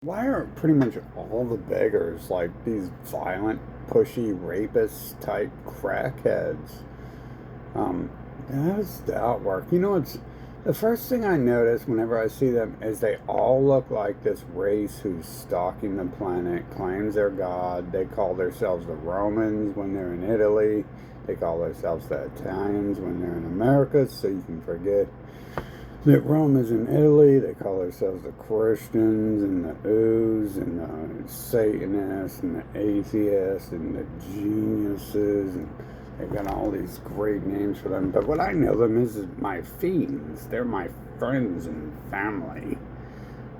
Why are pretty much all the beggars like these violent, pushy, rapist type crackheads? Um, how does that work? It's the first thing I notice whenever I see them is they all look like this race who's stalking the planet, claims they're God. They call themselves the Romans when they're in Italy. They call themselves the Italians when they're in America, so you can forget that Rome is in Italy. They call themselves the Christians and the Ooze and the Satanists and the atheists and the geniuses, and they've got all these great names for them. But what I know them is my fiends. They're my friends and family.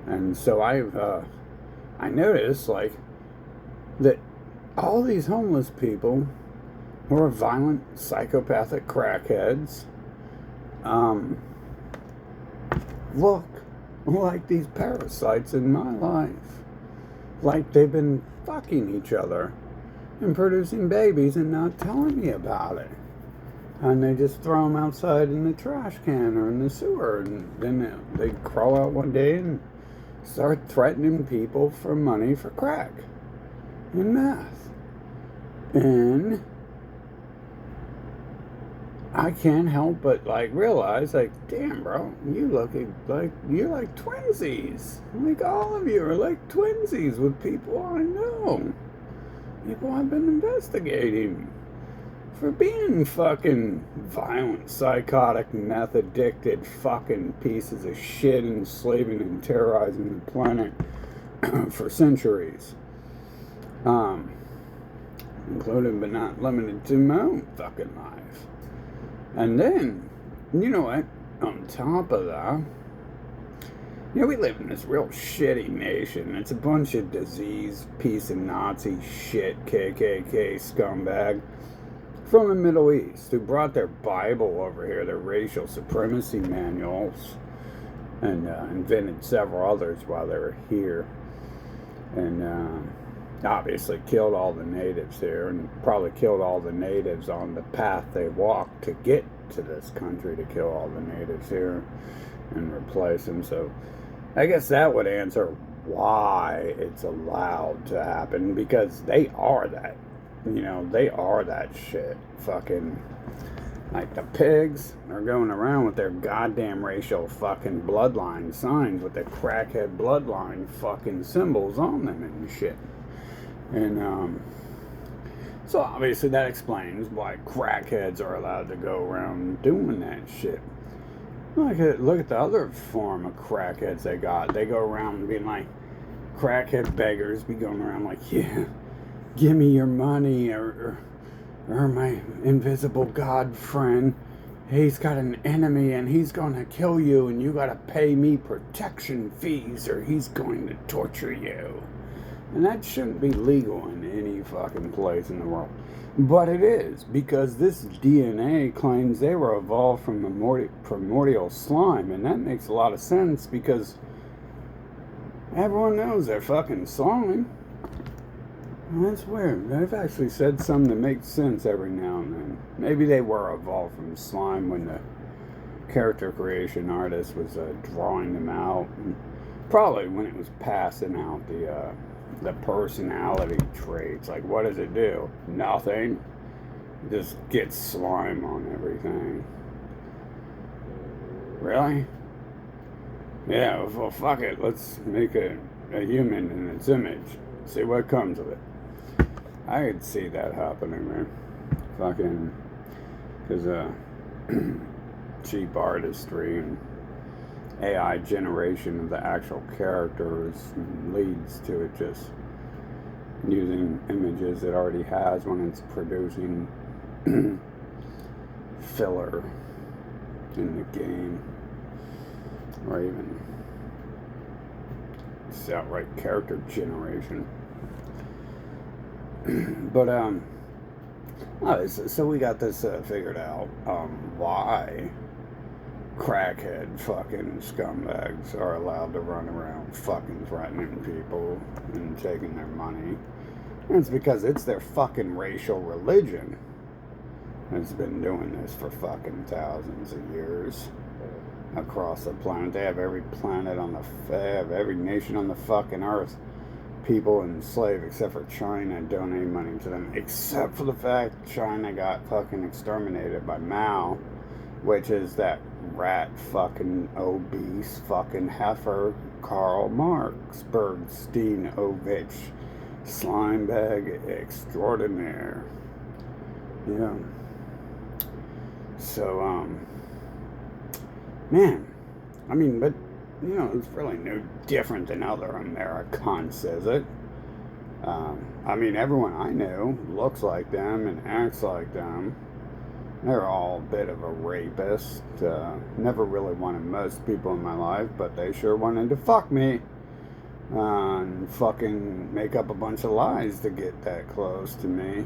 And so I noticed like that all these homeless people who are violent, psychopathic crackheads, um, look like these parasites in my life. Like they've been fucking each other and producing babies and not telling me about it. And they just throw them outside in the trash can or in the sewer. And then they crawl out one day and start threatening people for money for crack and meth. And I can't help but realize damn bro, you look like you're like twinsies. Like all of you are like twinsies with people I know. People I've been investigating for being fucking violent, psychotic, meth addicted fucking pieces of shit, enslaving and terrorizing the planet for centuries. Including but not limited to my own fucking life. And then, you know what? On top of that, we live in this real shitty nation. It's a bunch of diseased piece of Nazi shit, KKK scumbag from the Middle East who brought their Bible over here, their racial supremacy manuals, and invented several others while they were here. And obviously killed all the natives here, and probably killed all the natives on the path they walked to get to this country, to kill all the natives here and replace them. So I guess that would answer why it's allowed to happen, because they are that. They are that shit. Fucking, like the pigs are going around with their goddamn racial fucking bloodline signs with the crackhead bloodline fucking symbols on them and shit. And so obviously that explains why crackheads are allowed to go around doing that shit. Look at the other form of crackheads they got. They go around being like, crackhead beggars be going around like, yeah, give me your money, or my invisible god friend, he's got an enemy and he's gonna kill you and you gotta pay me protection fees or he's going to torture you. And that shouldn't be legal in any fucking place in the world. But it is, because this DNA claims they were evolved from the primordial slime. And that makes a lot of sense, because everyone knows they're fucking slime. And that's weird. They've actually said something that makes sense every now and then. Maybe they were evolved from slime when the character creation artist was drawing them out. And probably when it was passing out the personality traits. Like, what does it do? Nothing. It just gets slime on everything. Really? Yeah, well, fuck it. Let's make a human in its image. See what comes of it. I could see that happening, man. Fucking, because cheap artistry and AI generation of the actual characters leads to it just using images it already has when it's producing filler in the game, or even it's outright character generation. But so we got this figured out. Why crackhead fucking scumbags are allowed to run around fucking threatening people and taking their money. And it's because it's their fucking racial religion that's been doing this for fucking thousands of years. across the planet. They have every planet on they have every nation on the fucking earth. People enslaved except for China donate money to them. Except for the fact China got fucking exterminated by Mao, which is that rat fucking obese fucking heifer Karl Marx, Bergsteinovich, slimebag extraordinaire. Yeah. So, man, I mean, but, you know, it's really no different than other Americans, is it? I mean, everyone I know looks like them and acts like them. They're all a bit of a rapist. Never really wanted most people in my life, but they sure wanted to fuck me. And fucking make up a bunch of lies to get that close to me.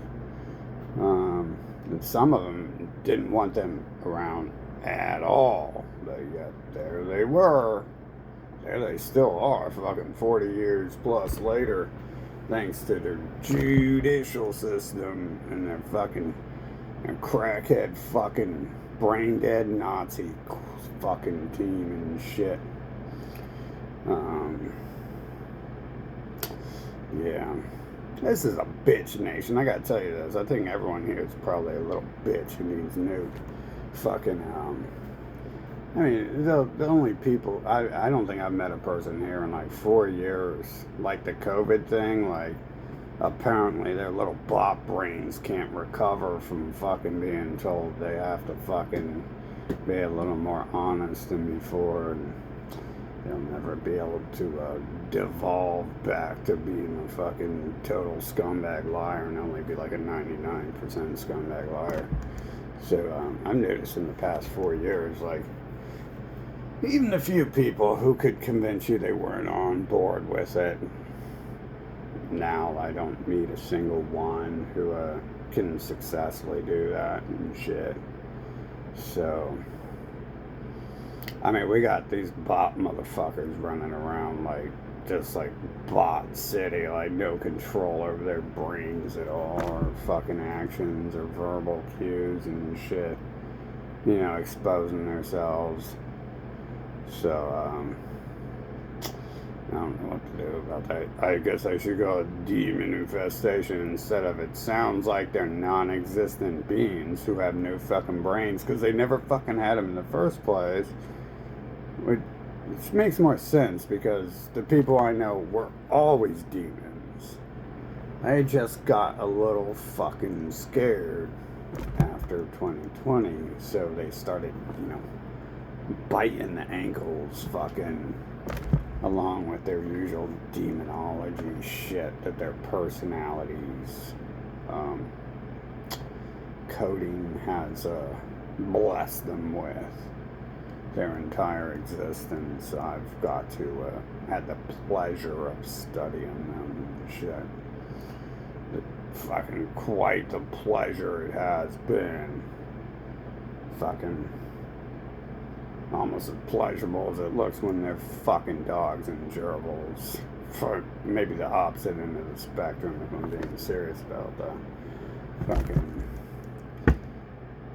And some of them didn't want them around at all. But yet, there they were. There they still are, fucking 40 years plus later, thanks to their judicial system and their fucking crackhead fucking brain dead Nazi fucking team and shit. Yeah. This is a bitch nation. I gotta tell you this. I think everyone here is probably a little bitch who needs nuked. Fucking, I mean, the only people, I don't think I've met a person here in like 4 years. Like the COVID thing, like, apparently their little bop brains can't recover from fucking being told they have to fucking be a little more honest than before, and they'll never be able to devolve back to being a fucking total scumbag liar and only be like a 99% scumbag liar. So I've noticed in the past 4 years, like, even the few people who could convince you they weren't on board with it, now I don't meet a single one who can successfully do that and shit. So, I mean, we got these bot motherfuckers running around like, just like bot city, like no control over their brains at all, or fucking actions, or verbal cues and shit. You know, exposing themselves. So, I don't know what to do about that. I guess I should go with demon infestation instead of it sounds like they're non-existent beings who have no fucking brains because they never fucking had them in the first place. Which makes more sense because the people I know were always demons. They just got a little fucking scared after 2020, so they started, you know, biting the ankles fucking along with their usual demonology shit that their personalities coding has blessed them with their entire existence. I've got to had the pleasure of studying them and shit. Fucking quite the pleasure it has been. Fucking almost as pleasurable as it looks when they're fucking dogs and gerbils. For maybe the opposite end of the spectrum if I'm being serious about that. Fucking.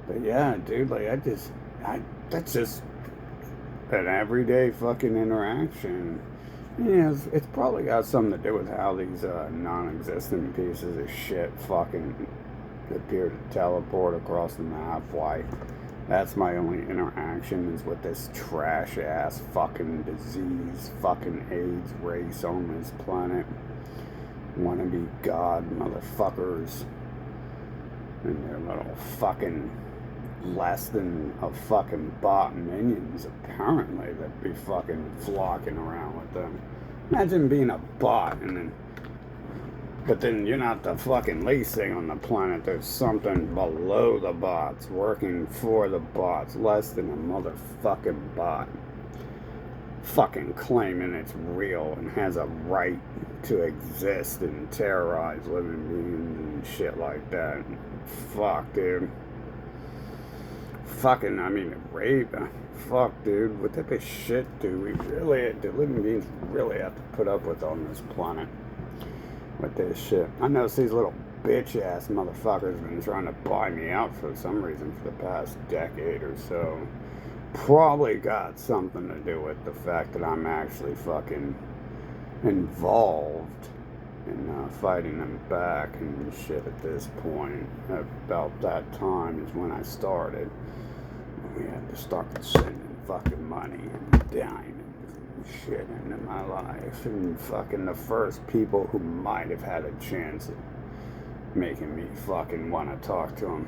But yeah, dude, like that's just an everyday fucking interaction. Yeah, it's probably got something to do with how these non-existent pieces of shit fucking appear to teleport across the map. Why? That's my only interaction is with this trash ass fucking disease, fucking AIDS race on this planet. Wannabe god motherfuckers. And their little fucking less than a fucking bot minions, apparently, that be fucking flocking around with them. Imagine being a bot and then, but then you're not the fucking least thing on the planet. There's something below the bots, working for the bots, less than a motherfucking bot. Fucking claiming it's real and has a right to exist and terrorize living beings and shit like that. Fuck, dude. Fucking, I mean, rape. Fuck, dude. What type of shit do the living beings really have to put up with on this planet? With this shit. I notice these little bitch ass motherfuckers have been trying to buy me out for some reason for the past decade or so. probably got something to do with the fact that I'm actually fucking involved in fighting them back and shit at this point. About that time is when I started. We had to start sending fucking money and diamonds and shit into my life. And fucking the first people who might have had a chance at making me fucking want to talk to them.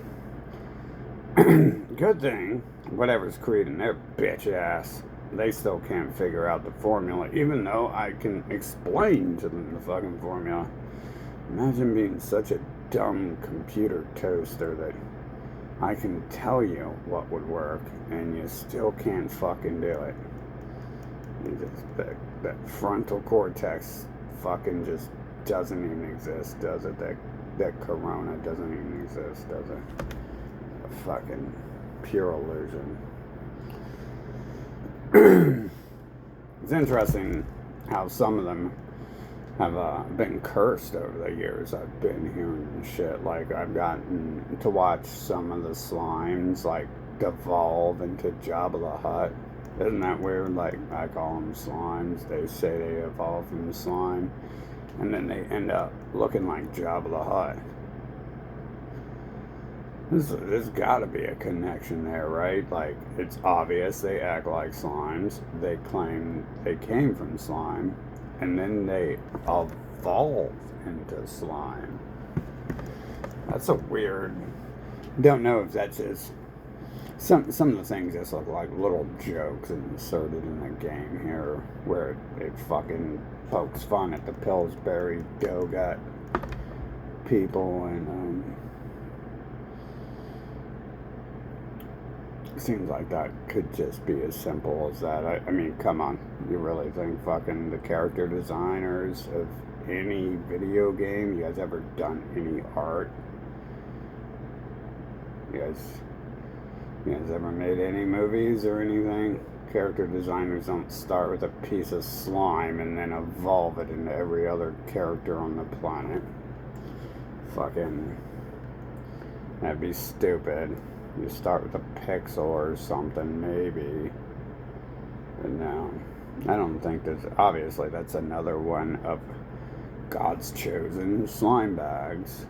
Good thing, whatever's creating their bitch ass, they still can't figure out the formula, even though I can explain to them the fucking formula. Imagine being such a dumb computer toaster that I can tell you what would work, and you still can't fucking do it. That frontal cortex fucking just doesn't even exist, does it? That corona doesn't even exist, does it? A fucking pure illusion. It's interesting how some of them have been cursed over the years I've been here and shit. Like, I've gotten to watch some of the slimes, like, devolve into Jabba the Hutt. Isn't that weird? Like, I call them slimes. They say they evolve from slime, and then they end up looking like Jabba the Hutt. There's gotta be a connection there, right? Like, it's obvious they act like slimes. They claim they came from slime, and then they evolve into slime. That's a weird... Don't know if that's just... Some of the things just look like little jokes inserted in the game here, where it fucking pokes fun at the Pillsbury Dogat people, and seems like that could just be as simple as that. I mean, come on. You really think fucking the character designers of any video game, you guys ever done any art? You guys ever made any movies or anything? Character designers don't start with a piece of slime and then evolve it into every other character on the planet. Fucking... That'd be stupid. You start with a pixel or something, maybe. But no. I don't think there's... Obviously, that's another one of God's chosen slime bags.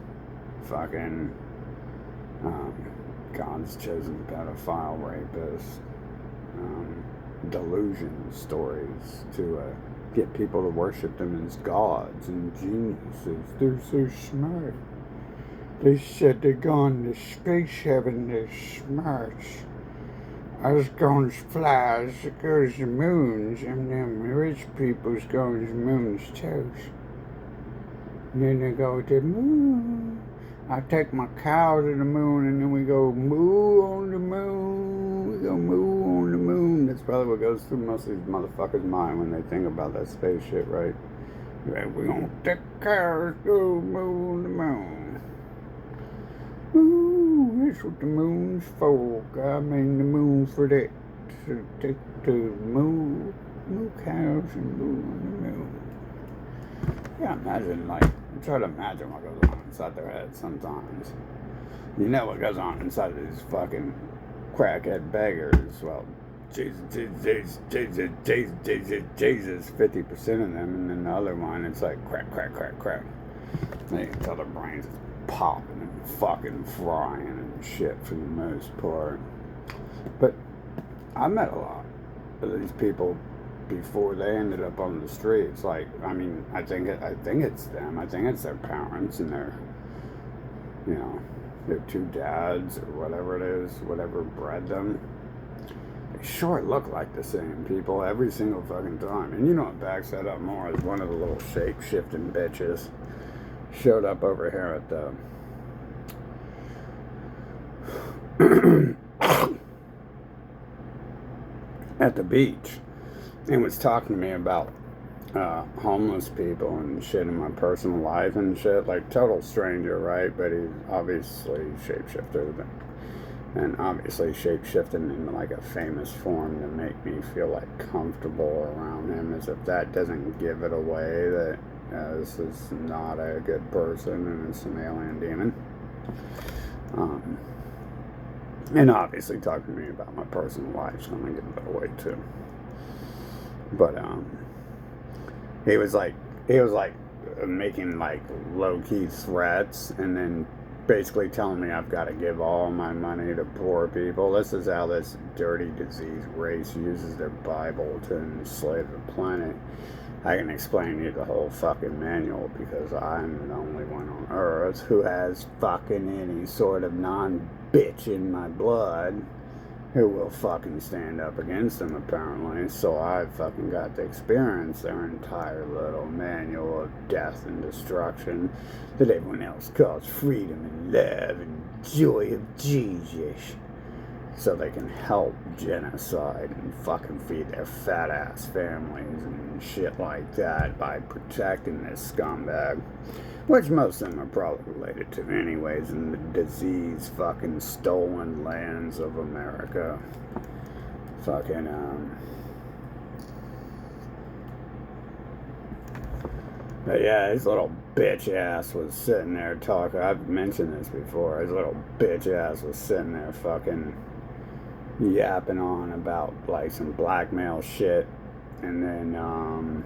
Fucking... God's chosen pedophile rapist. Delusion stories to get people to worship them as gods and geniuses. They're so smart. They said they're going to space heaven, they're smart. I was going to fly, I go to the moons, and them rich people's going to the moons too. And then they go to the moon. I take my cow to the moon, and then we go moo on the moon. We go moo on the moon. That's probably what goes through most of these motherfuckers' mind when they think about that space shit, right? We're gonna take cows, go moo on the moon. Ooh, that's what the moon's for. I mean, the moon for that. To take the moo cows and moo on the moon. Yeah, imagine, like, try to imagine what goes on inside their head sometimes. You know what goes on inside these fucking crackhead beggars. Well, Jesus, 50% of them, and then the other one, it's like crack. They can tell their brains is popping and fucking frying and shit for the most part. But I met a lot of these people before they ended up on the streets. Like, I mean, I think it's them. I think it's their parents and their, you know, their two dads or whatever it is, whatever bred them. They sure look like the same people every single fucking time. And you know what backs that up more is one of the little shape-shifting bitches showed up over here at at the beach and was talking to me about homeless people and shit in my personal life and shit. Like, total stranger, right? But he's obviously shapeshifted and obviously shapeshifting in like a famous form to make me feel like comfortable around him, as if that doesn't give it away that this is not a good person and it's an alien demon. And obviously talking to me about my personal life is going to give it away too. But he was like making like low-key threats, and then basically telling me I've got to give all my money to poor people. This is how this dirty, diseased race uses their Bible to enslave the planet. I can explain you the whole fucking manual, because I'm the only one on earth who has fucking any sort of non-bitch in my blood who will fucking stand up against them, apparently. So I fucking got to experience their entire little manual of death and destruction that everyone else calls freedom and love and joy of Jesus, so they can help genocide and fucking feed their fat ass families and shit like that by protecting this scumbag, which most of them are probably related to anyways, in the disease fucking stolen lands of America. Fucking but yeah, his little bitch ass was sitting there talking. I've mentioned this before. His little bitch ass was sitting there fucking yapping on about like some blackmail shit, and then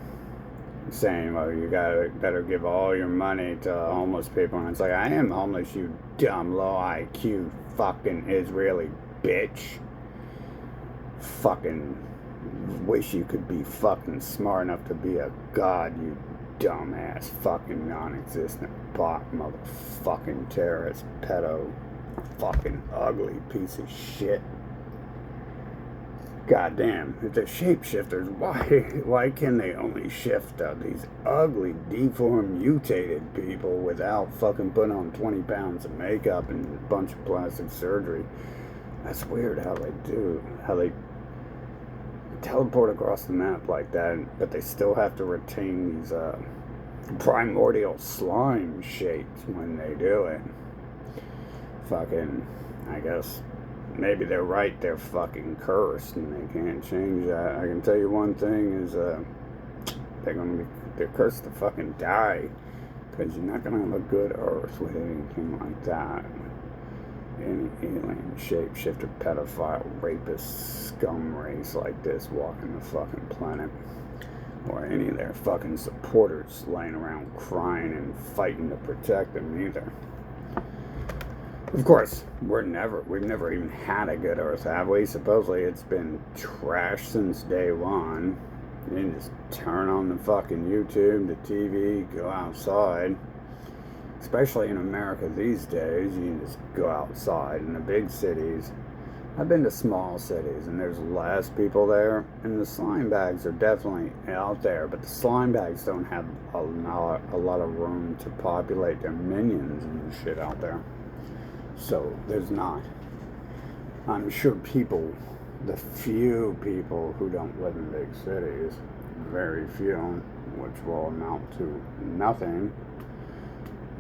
saying, well, you better give all your money to homeless people. And it's like, I am homeless, you dumb low IQ fucking Israeli bitch. Fucking wish you could be fucking smart enough to be a god, you dumbass fucking non-existent bot motherfucking terrorist pedo fucking ugly piece of shit. Goddamn, if they're shapeshifters, why can they only shift these ugly, deformed, mutated people without fucking putting on 20 pounds of makeup and a bunch of plastic surgery? That's weird how they teleport across the map like that, but they still have to retain these primordial slime shapes when they do it. Fucking, I guess maybe they're right, they're fucking cursed and they can't change that. I can tell you one thing is they're cursed to fucking die, because you're not gonna have a good earth with anything like that. Any alien, shapeshifter, pedophile, rapist, scum race like this walking the fucking planet, or any of their fucking supporters laying around crying and fighting to protect them either. Of course, we've never even had a good earth, have we? Supposedly it's been trashed since day one. You can just turn on the fucking YouTube, the TV, go outside. Especially in America these days, you can just go outside. In the big cities, I've been to small cities and there's less people there, and the slime bags are definitely out there, but the slime bags don't have a lot of room to populate their minions and shit out there. So there's not. I'm sure people, the few people who don't live in big cities, very few, which will amount to nothing,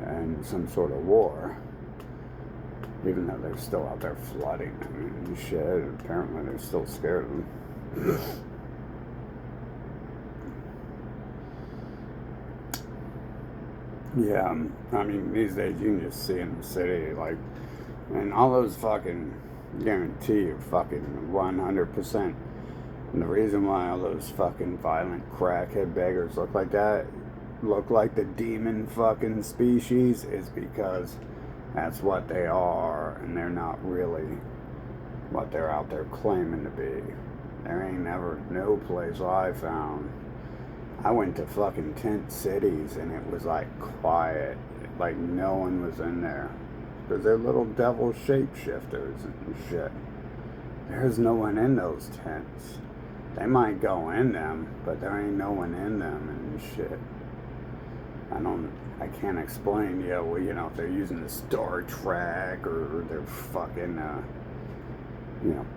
and some sort of war, even though they're still out there flooding. I mean, shit, apparently they're still scared of them. Yeah, I mean, these days you can just see in the city, like, and all those fucking, guarantee you, fucking 100%. And the reason why all those fucking violent crackhead beggars look like that, look like the demon fucking species, is because that's what they are, and they're not really what they're out there claiming to be. There ain't never no place I found. I went to fucking tent cities and it was like quiet, like no one was in there, because they're little devil shapeshifters and shit. There's no one in those tents. They might go in them, but there ain't no one in them and shit. I can't explain, well, if they're using the Star Trek, or they're fucking,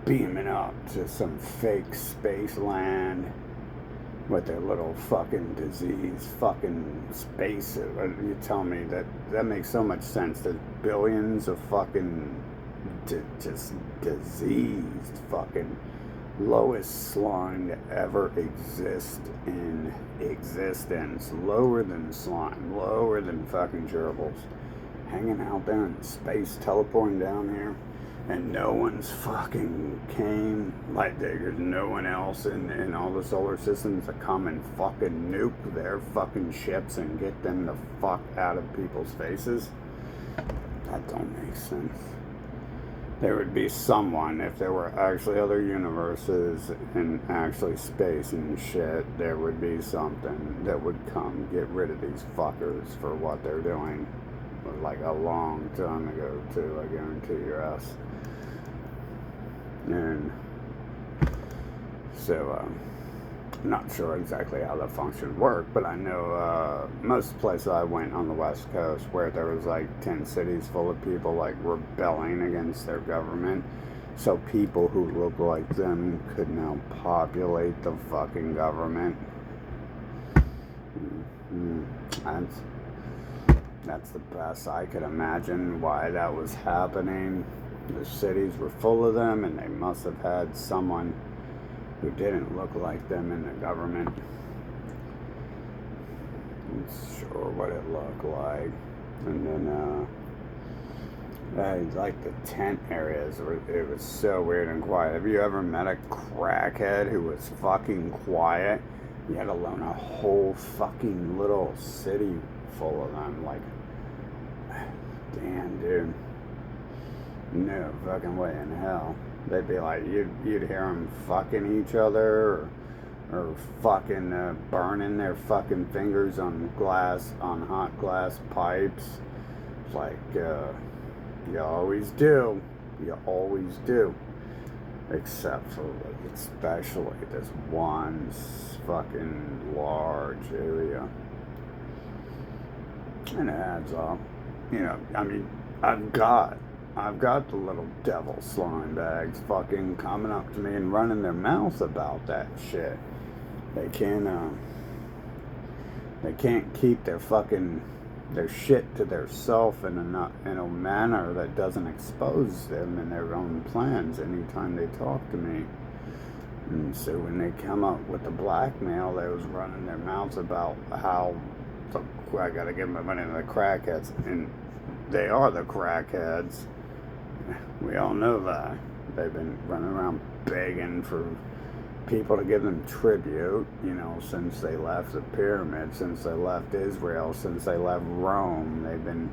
beaming up to some fake space land with their little fucking disease fucking space. You tell me that makes so much sense. There's billions of fucking just diseased fucking lowest slime to ever exist in existence, lower than slime, lower than fucking gerbils, hanging out there in space, teleporting down here. and no one's fucking came, like there's no one else in all the solar systems to come and fucking nuke their fucking ships and get them the fuck out of people's faces. That don't make sense. There would be someone, if there were actually other universes and actually space and shit, there would be something that would come get rid of these fuckers for what they're doing, like a long time ago too, I guarantee your ass. And so I'm not sure exactly how the function worked, but I know most places I went on the West Coast where there was like 10 cities full of people like rebelling against their government, so people who look like them could now populate the fucking government. That's the best I could imagine why that was happening. The cities were full of them, and they must have had someone who didn't look like them in the government. I'm not sure what it looked like. And then, like the tent areas, it was so weird and quiet. Have you ever met a crackhead who was fucking quiet, yet alone a whole fucking little city full of them? Like, damn, dude. No fucking way in hell. They'd be like, you'd hear them fucking each other, or fucking burning their fucking fingers on hot glass pipes. It's like, you always do. Except for, especially this one fucking large area. And it adds up. You know, I mean, I've got the little devil slime bags fucking coming up to me and running their mouth about that shit. They can't keep their shit to their self in a manner that doesn't expose them in their own plans anytime they talk to me. And so when they come up with the blackmail, they was running their mouths about how I gotta give my money to the crackheads, and they are the crackheads. We all know that. They've been running around begging for people to give them tribute, you know, since they left the pyramid, since they left Israel, since they left Rome. They've been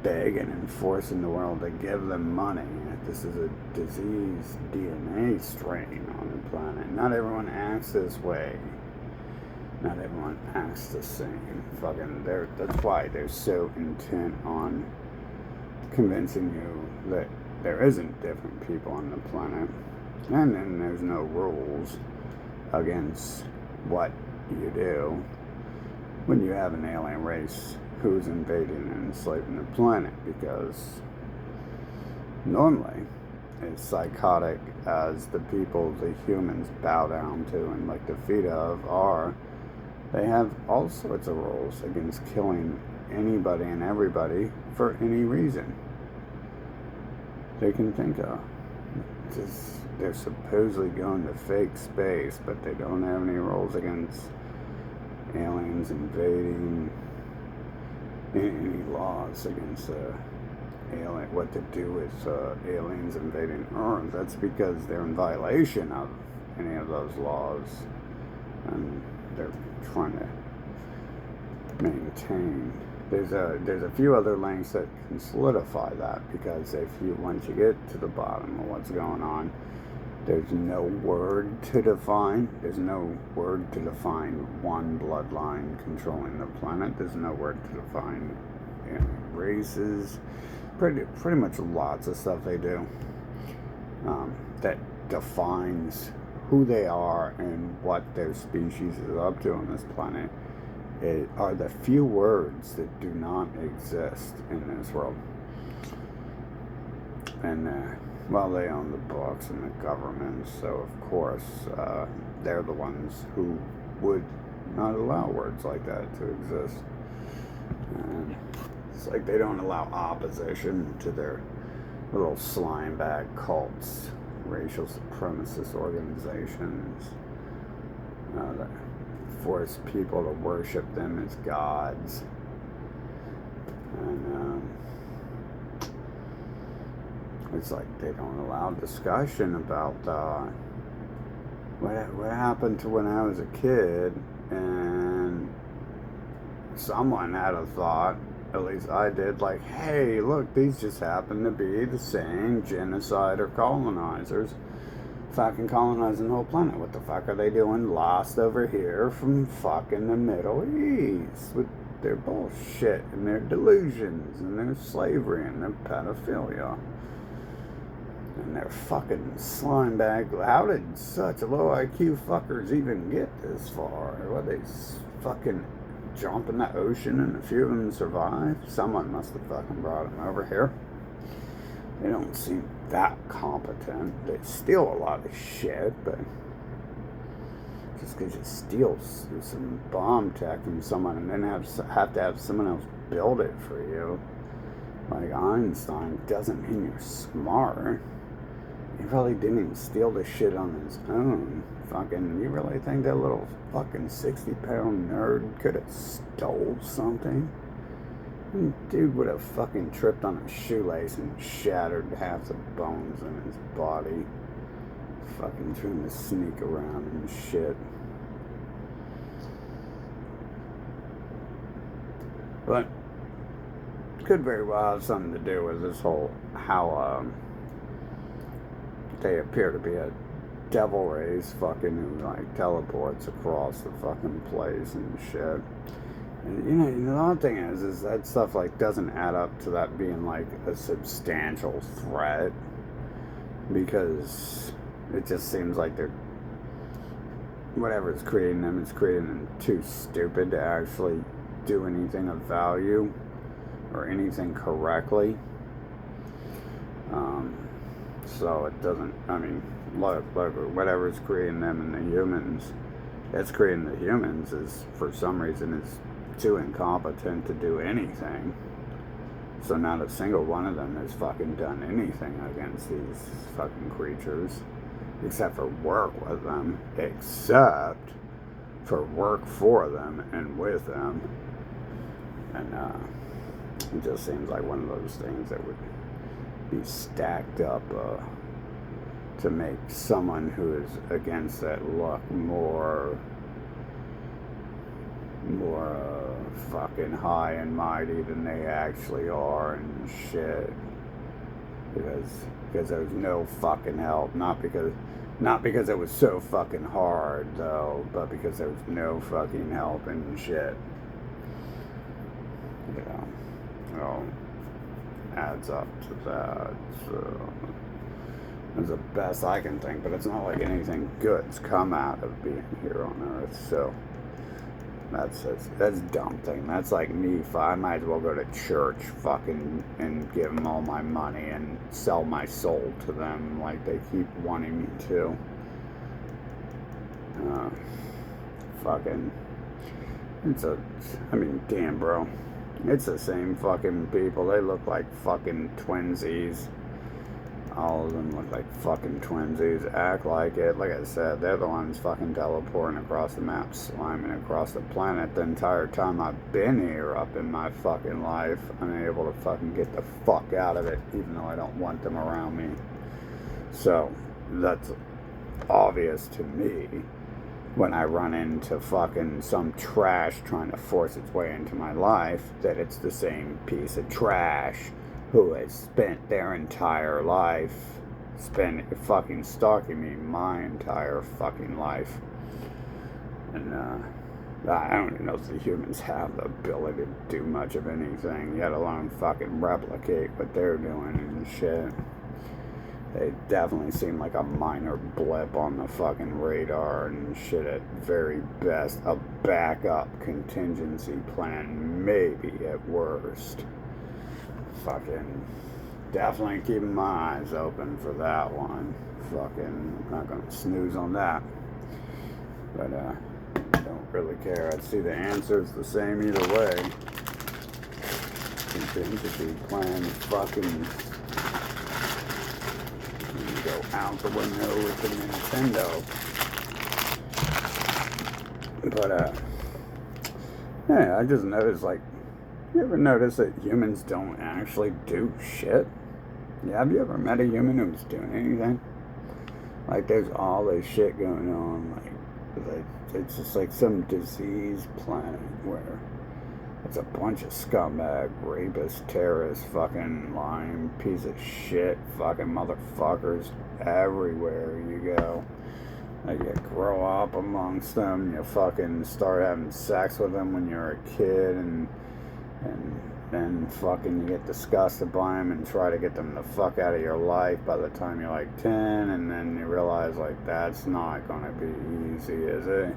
begging and forcing the world to give them money. This is a diseased DNA strain on the planet. Not everyone acts this way. Not everyone acts the same. That's why they're so intent on convincing you that there isn't different people on the planet, and then there's no rules against what you do when you have an alien race who's invading and enslaving the planet, because normally, as psychotic as the people the humans bow down to and like the feet of are, they have all sorts of rules against killing anybody and everybody for any reason they can think of. They're supposedly going to fake space, but they don't have any rules against aliens invading, any laws against alien, what to do with aliens invading Earth. That's because they're in violation of any of those laws, and they're trying to maintain. There's a few other links that can solidify that, because once you get to the bottom of what's going on, there's no word to define. There's no word to define one bloodline controlling the planet. There's no word to define races. Pretty much lots of stuff they do that defines who they are and what their species is up to on this planet. It are the few words that do not exist in this world. And well, they own the books and the government, so of course they're the ones who would not allow words like that to exist. And it's like they don't allow opposition to their little slime bag cults, racial supremacist organizations that force people to worship them as gods. And It's like they don't allow discussion about what happened to when I was a kid, and someone had a thought, at least I did, like, hey, look, these just happen to be the same genocide or colonizers fucking colonizing the whole planet. What the fuck are they doing lost over here from fucking the Middle East with their bullshit and their delusions and their slavery and their pedophilia and their fucking slime bag? How did such low IQ fuckers even get this far? What, they fucking jump in the ocean and a few of them survive? Someone must have fucking brought them over here. They don't seem that competent. They steal a lot of shit, but just because you steal some bomb tech from someone and then have to have someone else build it for you, like Einstein, doesn't mean you're smart. He probably didn't even steal the shit on his own. Fucking, you really think that little fucking 60-pound nerd could have stole something? Dude would have fucking tripped on a shoelace and shattered half the bones in his body. Fucking trying to sneak around and shit. But could very well have something to do with this whole how they appear to be a devil race fucking who like teleports across the fucking place and shit. And the odd thing is that stuff like doesn't add up to that being like a substantial threat, because it just seems like they're, whatever's creating them is creating them too stupid to actually do anything of value or anything correctly. So it doesn't, I mean, look, whatever's creating them and the humans, that's creating the humans is, for some reason, is too incompetent to do anything. So not a single one of them has fucking done anything against these fucking creatures, except for work with them, except for work for them and with them. And it just seems like one of those things that would be stacked up to make someone who is against that look more fucking high and mighty than they actually are and shit. Because there was no fucking help. Not because it was so fucking hard though, but because there was no fucking help and shit. Yeah. Well, adds up to that. So that's the best I can think, but it's not like anything good's come out of being here on Earth. So that's a dumb thing. That's like me. I might as well go to church fucking and give them all my money and sell my soul to them like they keep wanting me to. Fucking, I mean, damn, bro. It's the same fucking people. They look like fucking twinsies. All of them look like fucking twinsies. Act like it. Like I said, they're the ones fucking teleporting across the map, sliming across the planet the entire time I've been here up in my fucking life. I'm able to fucking get the fuck out of it, even though I don't want them around me. So, that's obvious to me when I run into fucking some trash trying to force its way into my life, that it's the same piece of trash who has spent their entire life fucking stalking me my entire fucking life. And I don't even know if the humans have the ability to do much of anything, let alone fucking replicate what they're doing and shit. They definitely seem like a minor blip on the fucking radar and shit at very best. A backup contingency plan, maybe at worst. Fucking definitely keeping my eyes open for that one. Fucking not gonna snooze on that. But don't really care. I see the answer's the same either way. Contingency plan fucking go out the window with the Nintendo. But yeah, I just noticed, like, you ever notice that humans don't actually do shit? Yeah, have you ever met a human who's doing anything? Like, there's all this shit going on. Like it's just like some diseased planet where it's a bunch of scumbag, rapists, terrorists, fucking lying piece of shit, fucking motherfuckers everywhere you go. Like, you grow up amongst them, you fucking start having sex with them when you're a kid, and then fucking you get disgusted by them and try to get them the fuck out of your life by the time you're like 10, and then you realize, like, that's not gonna be easy, is it?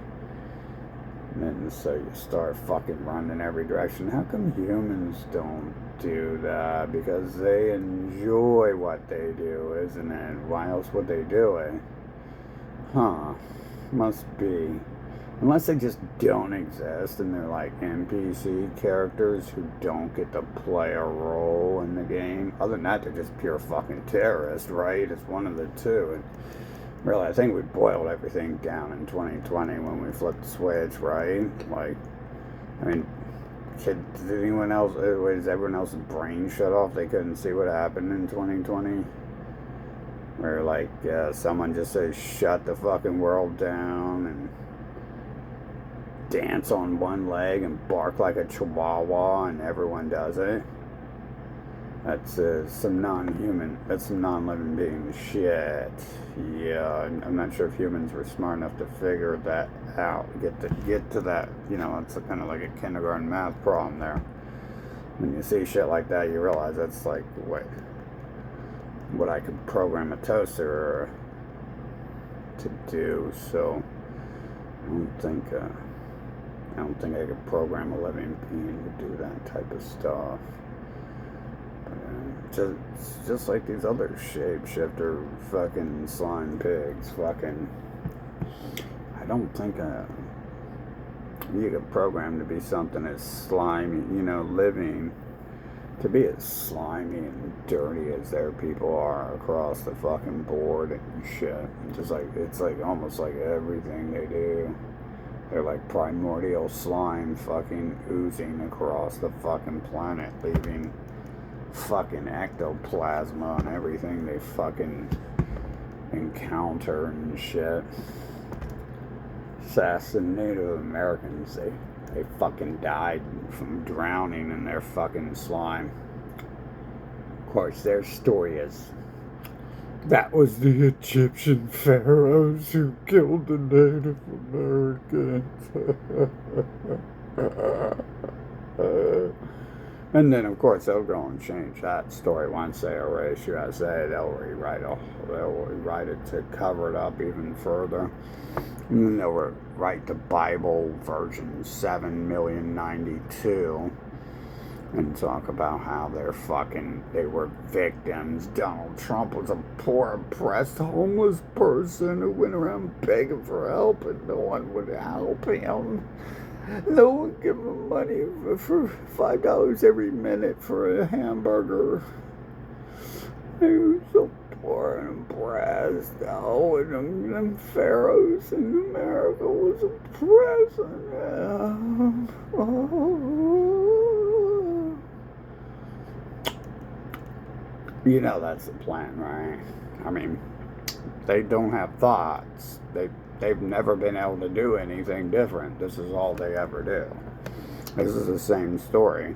And then so you start fucking running in every direction. How come humans don't do that? Because they enjoy what they do, isn't it? Why else would they do it? Huh. Must be. Unless they just don't exist and they're like NPC characters who don't get to play a role in the game. Other than that, they're just pure fucking terrorists, right? It's one of the two. And really, I think we boiled everything down in 2020 when we flipped the switch, right? Like, I mean, did anyone else, was everyone else's brain shut off? They couldn't see what happened in 2020? Where, like, someone just says, shut the fucking world down, and dance on one leg and bark like a chihuahua, and everyone does it. That's some non-human, that's some non-living being shit. Yeah, I'm not sure if humans were smart enough to figure that out, get to that, you know, it's kind of like a kindergarten math problem there. When you see shit like that, you realize that's like, what I could program a toaster to do. So I don't think I could program a living being to do that type of stuff. Just like these other shapeshifter fucking slime pigs, fucking, I don't think you could program to be something as slimy, you know, living, to be as slimy and dirty as their people are across the fucking board and shit. Just like, it's like almost like everything they do. They're like primordial slime fucking oozing across the fucking planet, leaving fucking ectoplasm on everything they fucking encounter and shit. Assassin Native Americans, they fucking died from drowning in their fucking slime. Of course, their story is, that was the Egyptian pharaohs who killed the Native Americans. And then, of course, they'll go and change that story once they erase USA. They'll rewrite it to cover it up even further. And then they'll write the Bible version 7,092,092 and talk about how they were victims. Donald Trump was a poor, oppressed, homeless person who went around begging for help, and no one would help him. No one gave him money for $5 every minute for a hamburger. He was so poor and oppressed. Oh, and them pharaohs in America was oppressing them. Oh. You know that's the plan, right? I mean, they don't have thoughts. They've never been able to do anything different. This is all they ever do. This is the same story.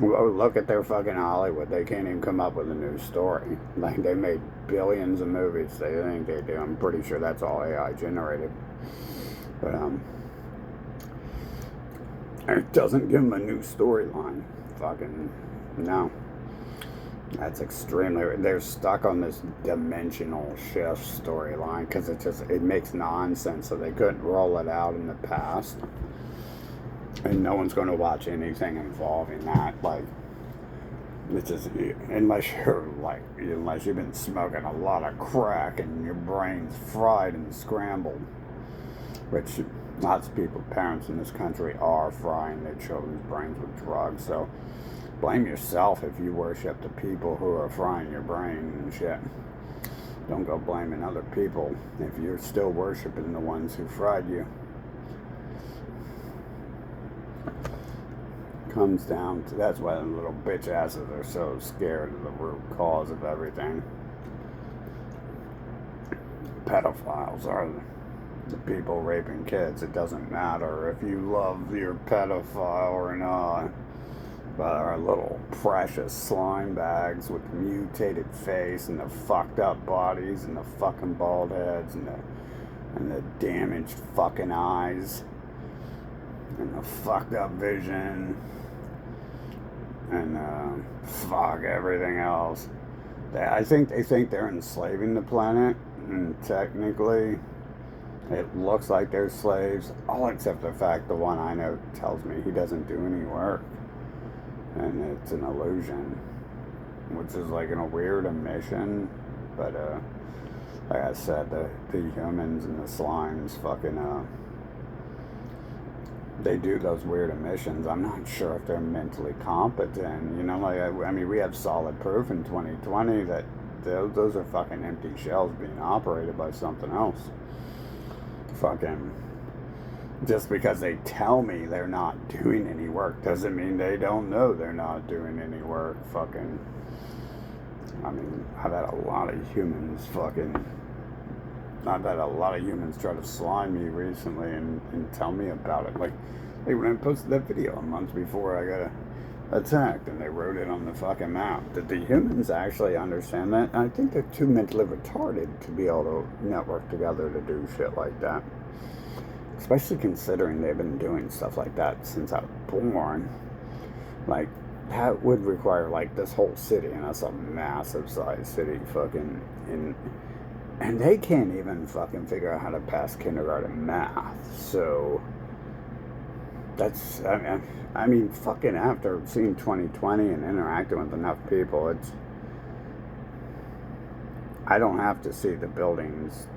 Well, look at their fucking Hollywood. They can't even come up with a new story. Like, they made billions of movies. They think they do. I'm pretty sure that's all AI generated. But it doesn't give them a new storyline. Fucking no. That's extremely, they're stuck on this dimensional shift storyline because it makes nonsense, so they couldn't roll it out in the past. And no one's going to watch anything involving that. Like, it's just, unless you've been smoking a lot of crack and your brain's fried and scrambled, which lots of people, parents in this country, are frying their children's brains with drugs. So blame yourself if you worship the people who are frying your brain and shit. Don't go blaming other people if you're still worshiping the ones who fried you. comes down to, that's why the little bitch asses are so scared of the root cause of everything. Pedophiles are the people raping kids. It doesn't matter if you love your pedophile or not. But our little precious slime bags with the mutated face and the fucked up bodies and the fucking bald heads and the damaged fucking eyes and the fucked up vision and fuck everything else. I think they think they're enslaving the planet, and technically it looks like they're slaves, all except the fact the one I know tells me he doesn't do any work. And it's an illusion, which is like in a weird emission, but like I said, the humans and the slimes fucking they do those weird emissions. I'm not sure if they're mentally competent, you know, like I mean, we have solid proof in 2020 that those are fucking empty shells being operated by something else. Fucking just because they tell me they're not doing any work doesn't mean they don't know they're not doing any work. Fucking, I mean, I've had a lot of humans try to slime me recently and tell me about it. Like when I posted that video a month before I got attacked, and they wrote it on the fucking map. Did the humans actually understand that? I think they're too mentally retarded to be able to network together to do shit like that. Especially considering they've been doing stuff like that since I was born. Like, that would require, like, this whole city, and that's a massive sized city, fucking, and they can't even fucking figure out how to pass kindergarten math. So, that's, I mean, fucking after seeing 2020 and interacting with enough people, I don't have to see the buildings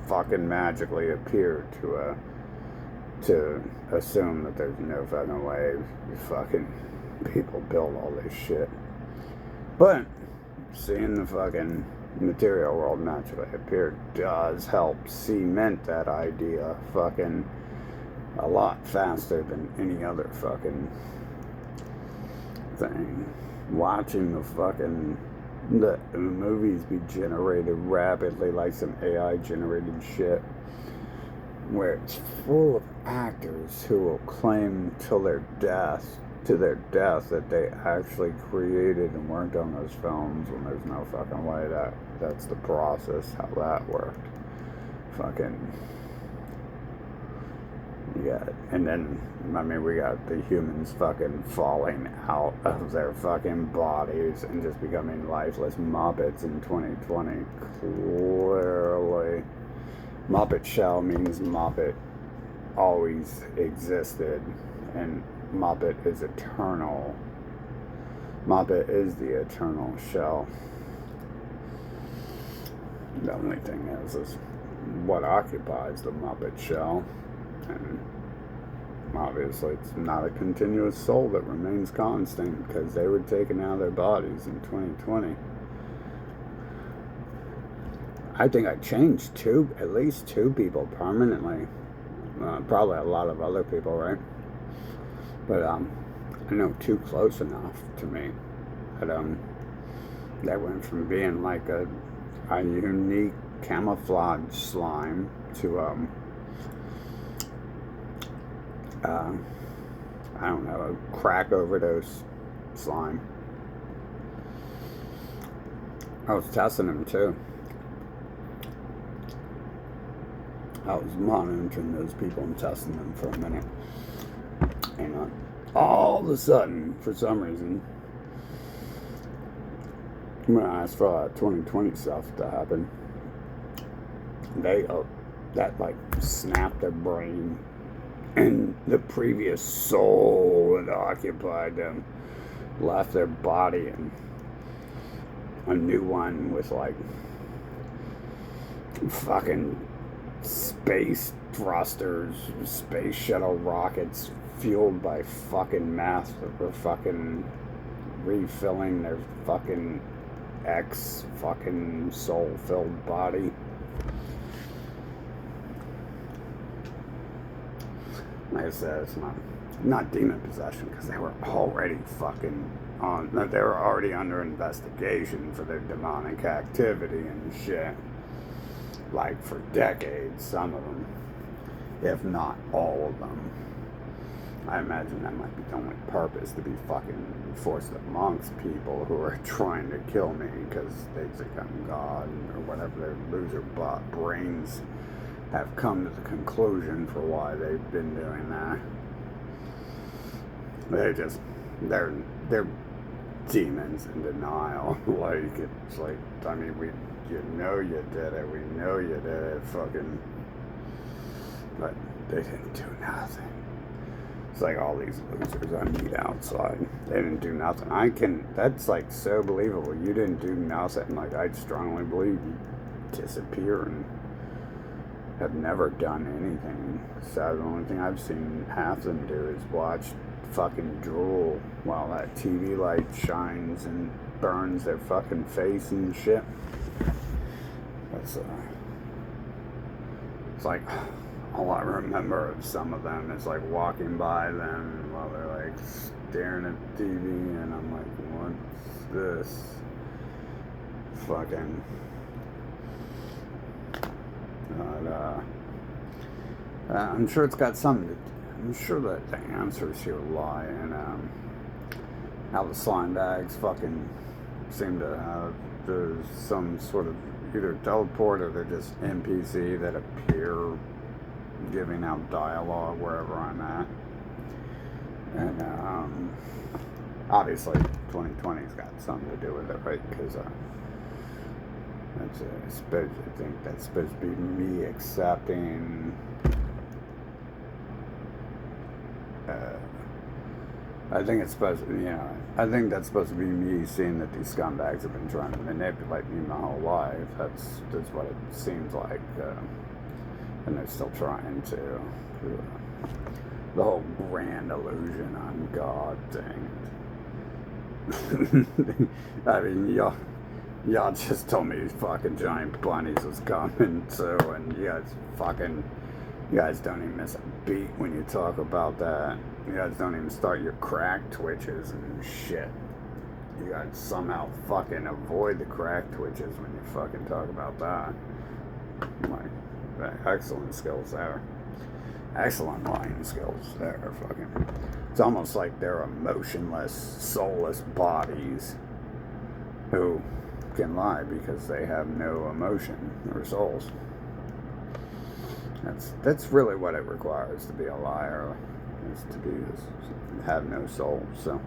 fucking magically appear to assume that there's no fucking way fucking people build all this shit. But seeing the fucking material world magically appear does help cement that idea fucking a lot faster than any other fucking thing. Watching the movies be generated rapidly like some AI generated shit, where it's full of actors who will claim to their death that they actually created and worked on those films, when there's no fucking way that's the process how that worked. Fucking yeah. And then I mean, we got the humans fucking falling out of their fucking bodies and just becoming lifeless Muppets in 2020. Clearly, Muppet shell means Muppet always existed, and Muppet is eternal. Muppet is the eternal shell. The only thing is what occupies the Muppet shell. And obviously it's not a continuous soul that remains constant, because they were taken out of their bodies in 2020. I think I changed at least two people permanently. Probably a lot of other people, right? But I know two close enough to me that that went from being like a unique camouflage slime to I don't know, a crack overdose slime. I was testing them too. I was monitoring those people and testing them for a minute. And all of a sudden, for some reason, when I asked for 2020 stuff to happen, that like snapped their brain, and the previous soul that occupied them left their body, and a new one with like fucking space thrusters, space shuttle rockets fueled by fucking math that were fucking refilling their fucking fucking soul-filled body. Like I said, not demon possession, because they were already fucking on, they were already under investigation for their demonic activity and shit. Like for decades, some of them, if not all of them. I imagine that might be done with purpose to be fucking forced amongst people who are trying to kill me because they think I'm God or whatever. Their loser brains have come to the conclusion for why they've been doing that. They're demons in denial. Like, it's like, I mean, you know you did it. We know you did it. Fucking, but they didn't do nothing. It's like all these losers I meet outside. They didn't do nothing. That's like so believable. You didn't do nothing. Like, I strongly believe you disappear and have never done anything. So the only thing I've seen half of them do is watch fucking drool while that TV light shines and burns their fucking face and shit. That's it's like, all I remember of some of them is like walking by them while they're like staring at TV, and I'm like, what's this? Fucking. I'm sure it's got something to do. I'm sure that the answers here lie in how the slime bags fucking seem to have there's some sort of either teleport or they're just NPC that appear giving out dialogue wherever I'm at. And obviously 2020's got something to do with it, right? Because I think that's supposed to be me accepting I think that's supposed to be me seeing that these scumbags have been trying to manipulate me my whole life. That's what it seems like, and they're still trying to. The whole grand illusion on God thing. I mean, y'all just told me these fucking giant bunnies was coming too, and you guys don't even miss a beat when you talk about that. You guys don't even start your crack twitches and shit. You guys somehow fucking avoid the crack twitches when you fucking talk about that. Like, excellent skills there. Excellent lying skills there, fucking. It's almost like they're emotionless, soulless bodies who can lie because they have no emotion or souls. That's really what it requires to be a liar, is have no soul. So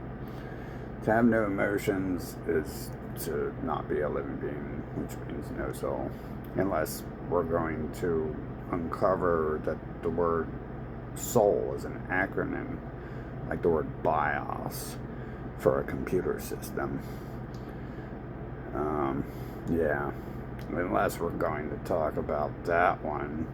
to have no emotions is to not be a living being, which means no soul, unless we're going to uncover that the word soul is an acronym, like the word BIOS for a computer system. Yeah, unless we're going to talk about that one.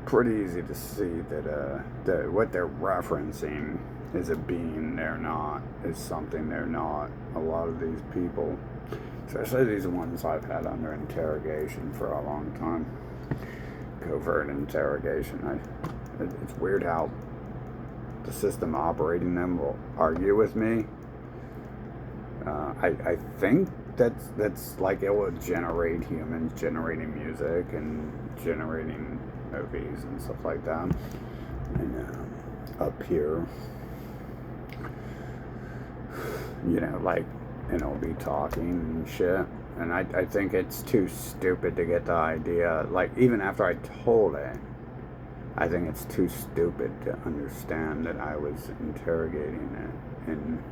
Pretty easy to see that what they're referencing is a being they're not, is something they're not. A lot of these people, especially these ones I've had under interrogation for a long time, covert interrogation. It's weird how the system operating them will argue with me. I think that's like it will generate humans generating music and generating movies and stuff like that. And up here, like, and it'll be talking and shit. And I think it's too stupid to get the idea. Like, even after I told it, I think it's too stupid to understand that I was interrogating it and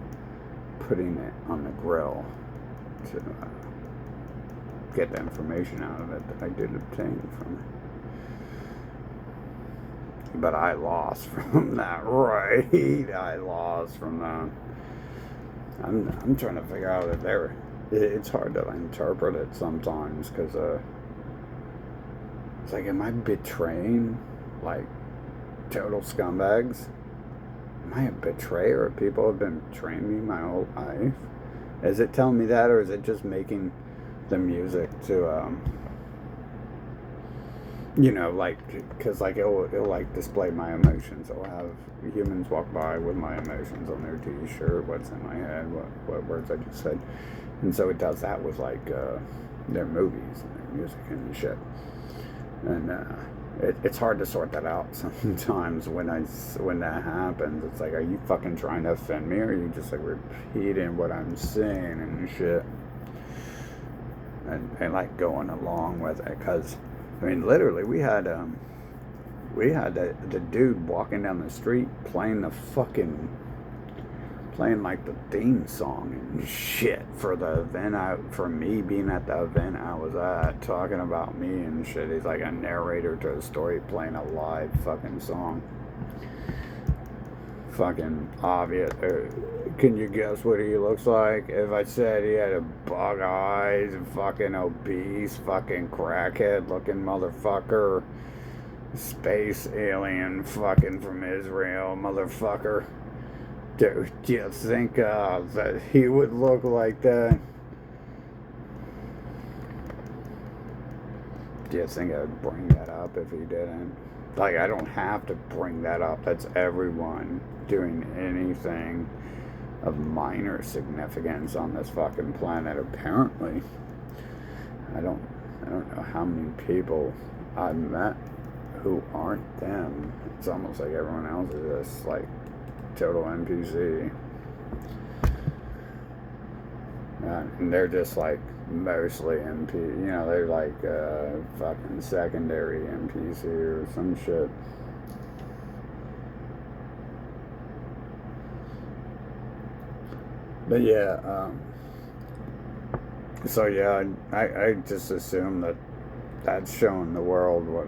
putting it on the grill to get the information out of it that I did obtain from it. But I lost from that, right? I lost from that. I'm trying to figure out if it's hard to interpret it sometimes, because it's like, am I betraying, like, total scumbags? Am I a betrayer? People have been betraying me my whole life? Is it telling me that, or is it just making the music to you know, like, because like it'll like display my emotions. It'll have humans walk by with my emotions on their T-shirt, what's in my head, what words I just said, and so it does that with like their movies and their music and shit. And it's hard to sort that out sometimes when that happens. It's like, are you fucking trying to offend me, or are you just like repeating what I'm saying and shit, and like going along with it? Because I mean, literally, we had the dude walking down the street playing like the theme song and shit for the event for me being at the event I was at, talking about me and shit. He's like a narrator to a story, playing a live fucking song. Fucking obvious. Can you guess what he looks like? If I said he had a bug eyes, fucking obese, fucking crackhead looking motherfucker, space alien fucking from Israel motherfucker, do you think that he would look like that? Do you think I would bring that up if he didn't? Like, I don't have to bring that up. That's everyone doing anything of minor significance on this fucking planet, apparently. I don't know how many people I've met who aren't them. It's almost like everyone else is just like total NPC. And they're just like mostly NP, you know, they're like fucking secondary NPC or some shit. But yeah, so yeah, I just assume that that's showing the world what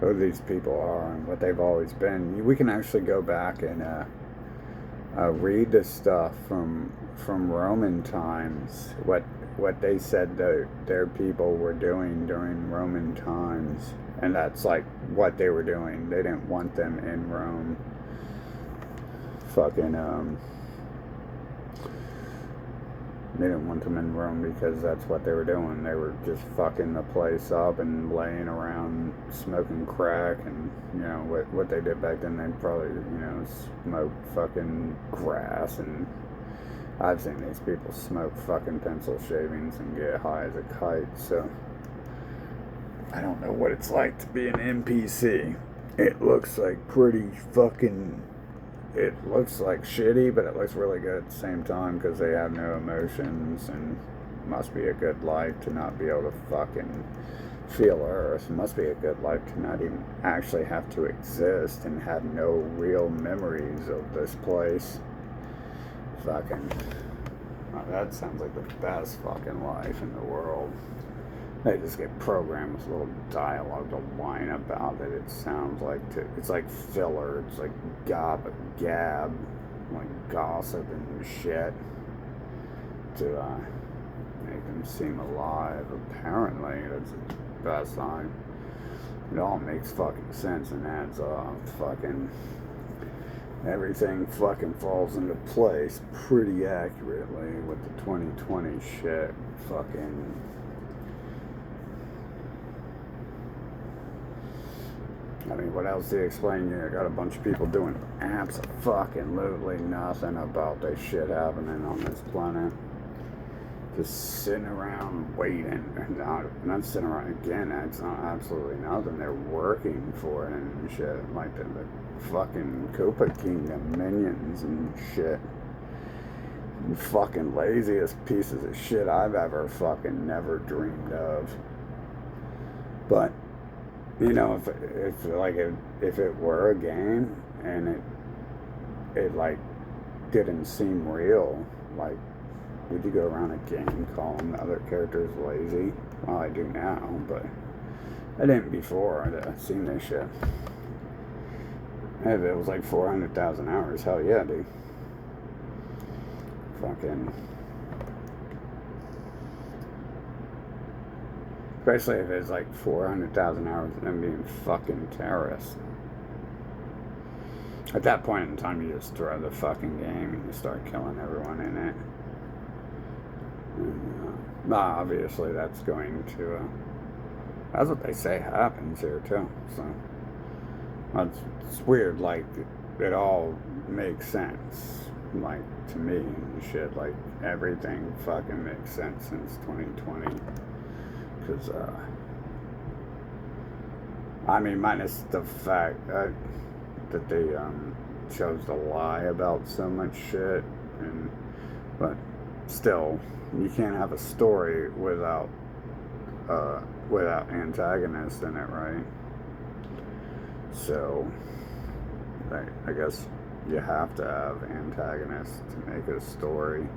who these people are and what they've always been. We can actually go back and read the stuff from Roman times, what they said their people were doing during Roman times, and that's like what they were doing. They didn't want them in Rome. Fucking they didn't want them in Rome because that's what they were doing. They were just fucking the place up and laying around smoking crack, and you know what they did back then. They probably, you know, smoke fucking grass, and I've seen these people smoke fucking pencil shavings and get high as a kite. So I don't know what it's like to be an NPC. It looks like pretty fucking. It looks like shitty, but it looks really good at the same time because they have no emotions, and must be a good life to not be able to fucking feel Earth. It must be a good life to not even actually have to exist and have no real memories of this place. Fucking, oh, that sounds like the best fucking life in the world. They just get programmed with a little dialogue to whine about it. It sounds like it's like filler. It's like gab, like gossip and shit to make them seem alive. Apparently, that's the best time. It all makes fucking sense and adds up. Fucking everything fucking falls into place pretty accurately with the 2020 shit. Fucking. I mean, what else do you explain? You got a bunch of people doing absolutely nothing about this shit happening on this planet. Just sitting around waiting. Not sitting around again. It's not absolutely nothing. They're working for it and shit. Like the fucking Koopa Kingdom minions and shit. And fucking laziest pieces of shit I've ever fucking never dreamed of. But you know, if it were a game and it like didn't seem real, like, would you go around a game calling the other characters lazy? Well, I do now, but I didn't before. I'd seen this shit. If it was like 400,000 hours, hell yeah, dude. Fucking. Especially if it's like 400,000 hours of them being fucking terrorists. At that point in time, you just throw the fucking game and you start killing everyone in it. And, obviously, that's going to That's what they say happens here too. So it's weird. Like it all makes sense. Like to me and shit. Like everything fucking makes sense since 2020. Because I mean, minus the fact that they chose to lie about so much shit, but still, you can't have a story without antagonist in it, right? So, I guess you have to have antagonists to make a story.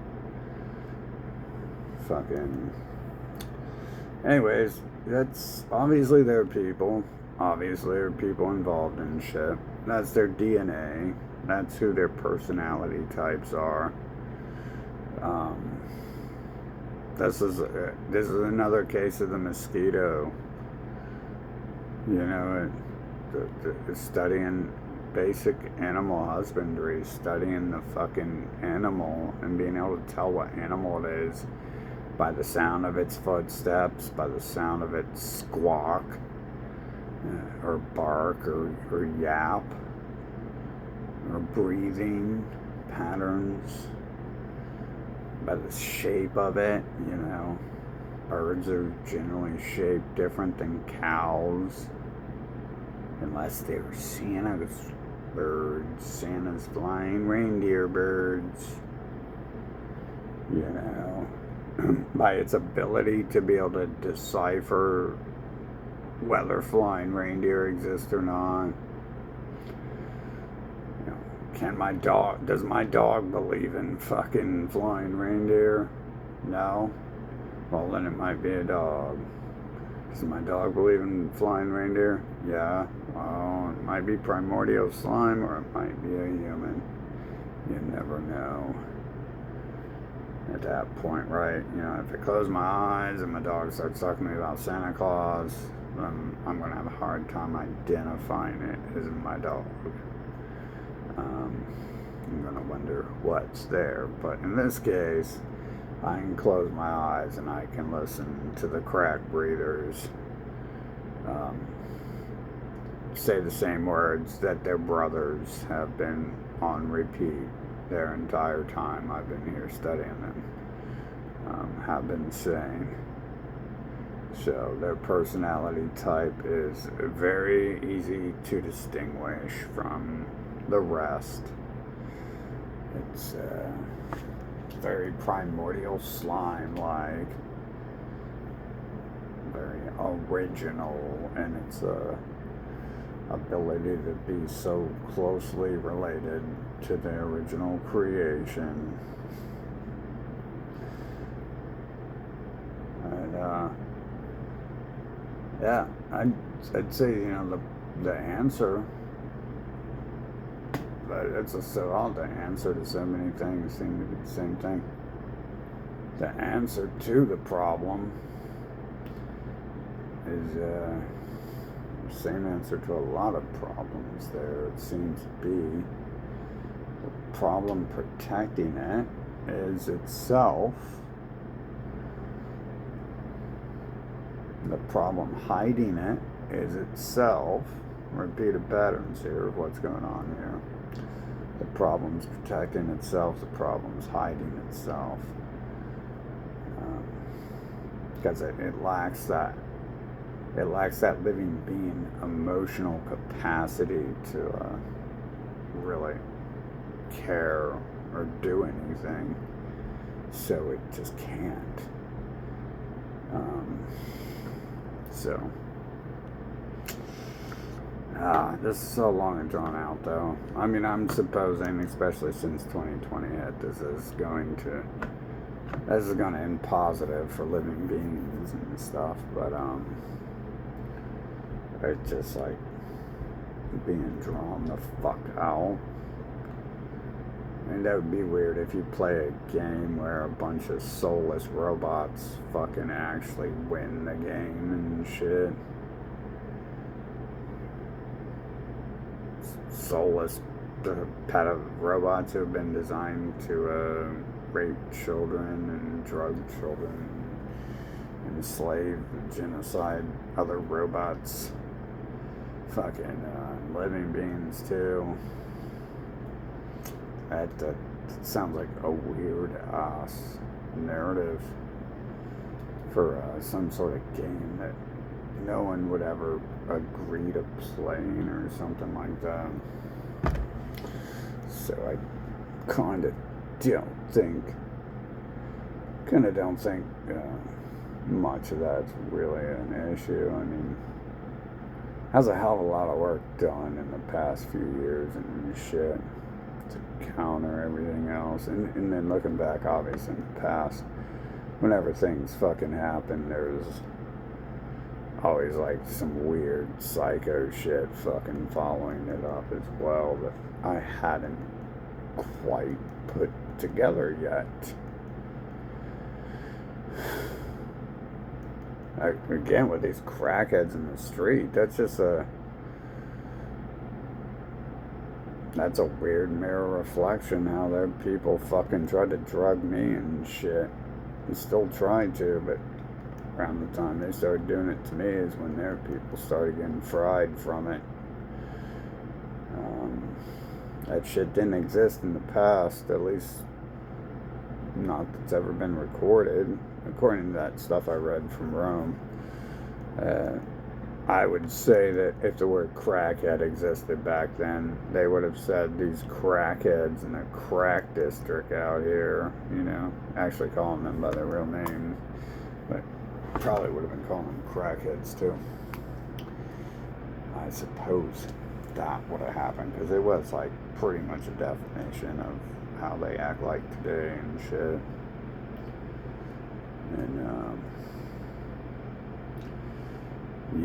Fucking. Anyways, that's obviously there are people. Obviously, there are people involved in shit. That's their DNA. That's who their personality types are. This is another case of the mosquito. You know, studying basic animal husbandry, studying the fucking animal and being able to tell what animal it is by the sound of its footsteps, by the sound of its squawk, or bark, or yap, or breathing patterns, by the shape of it, you know. Birds are generally shaped different than cows, unless they're Santa's birds, Santa's flying reindeer birds, you know. By its ability to be able to decipher whether flying reindeer exist or not. You know, does my dog believe in fucking flying reindeer? No? Well, then it might be a dog. Does my dog believe in flying reindeer? Yeah. Well, it might be primordial slime, or it might be a human. You never know. At that point, right? You know, if I close my eyes and my dog starts talking to me about Santa Claus, then I'm going to have a hard time identifying it as my dog. I'm going to wonder what's there. But in this case, I can close my eyes and I can listen to the crack breathers say the same words that their brothers have been on repeat their entire time I've been here studying them, have been saying. So their personality type is very easy to distinguish from the rest. It's very primordial slime-like, very original in its ability to be so closely related to the original creation. And yeah, I'd say, you know, the answer, but it's just so odd, the answer to so many things seem to be the same thing. The answer to the problem is the same answer to a lot of problems there, it seems to be. The problem protecting it is itself. The problem hiding it is itself. Repeated patterns here of what's going on here. The problem's protecting itself, the problem's hiding itself. Because it lacks that living being emotional capacity to really care or do anything. So it just can't. This is so long and drawn out, though. I mean, I'm supposing, especially since 2020 hit, this is going to end positive for living beings and stuff. But it's just like being drawn the fuck out. And that would be weird if you play a game where a bunch of soulless robots fucking actually win the game and shit. Soulless pet of robots who have been designed to rape children and drug children, enslave, genocide other robots, fucking living beings too. That sounds like a weird ass narrative for some sort of game that no one would ever agree to playing or something like that. So I kind of don't think much of that's really an issue. I mean, has a hell of a lot of work done in the past few years and shit to counter everything else. And then looking back, obviously, in the past, whenever things fucking happen, there's always like some weird psycho shit fucking following it up as well that I hadn't quite put together yet. Again, with these crackheads in the street, that's a weird mirror reflection how their people fucking tried to drug me and shit. And still try to, but around the time they started doing it to me is when their people started getting fried from it. That shit didn't exist in the past, at least not that's ever been recorded. According to that stuff I read from Rome, I would say that if the word crackhead existed back then, they would have said these crackheads in the crack district out here, actually calling them by their real name, but probably would have been calling them crackheads too. I suppose that would have happened, because it was like pretty much a definition of how they act like today and shit. And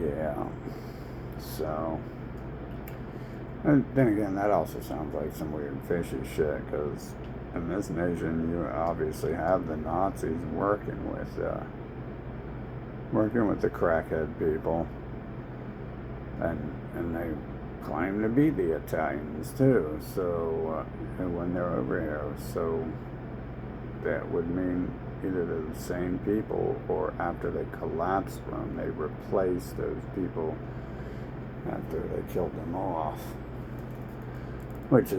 yeah, so, and then again, that also sounds like some weird fishy shit, because in this nation you obviously have the Nazis working with the crackhead people, and they claim to be the Italians too, so when they're over here, so that would mean either they're the same people, or after they collapsed Rome, they replaced those people after they killed them off, which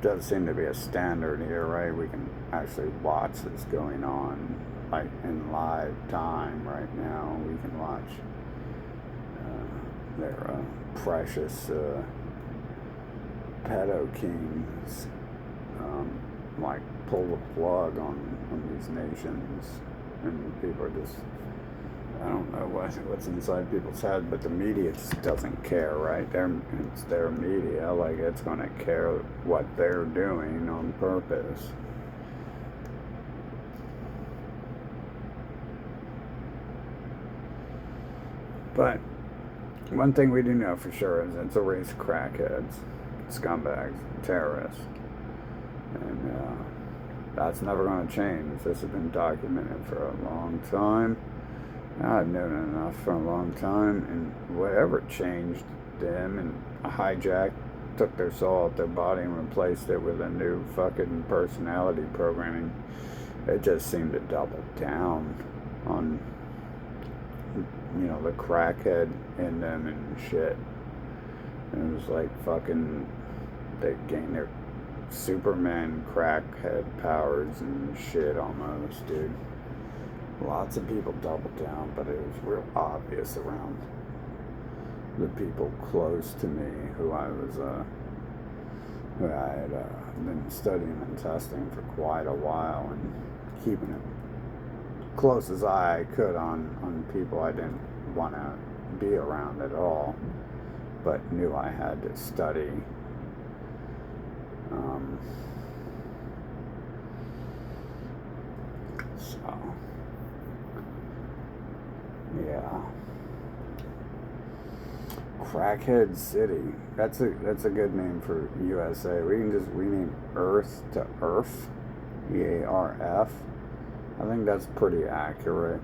does seem to be a standard here, right? We can actually watch this going on like in live time right now. We can watch their precious pedo kings like pull the plug on these nations, and people are just, I don't know what's inside people's head, but the media just doesn't care, right? It's their media, like it's gonna care what they're doing on purpose. But one thing we do know for sure is it's a race of crackheads, scumbags, terrorists. And that's never going to change. This has been documented for a long time. I've known enough for a long time, and whatever changed them and took their soul out their body and replaced it with a new fucking personality programming, it just seemed to double down on the crackhead in them and shit. And it was like fucking, they gained their Superman crackhead powers and shit almost, dude. Lots of people doubled down, but it was real obvious around the people close to me who I had been studying and testing for quite a while, and keeping it close as I could on people I didn't want to be around at all, but knew I had to study. So yeah, Crackhead City. That's a good name for USA. We name Earth to Earth, EARF. I think that's pretty accurate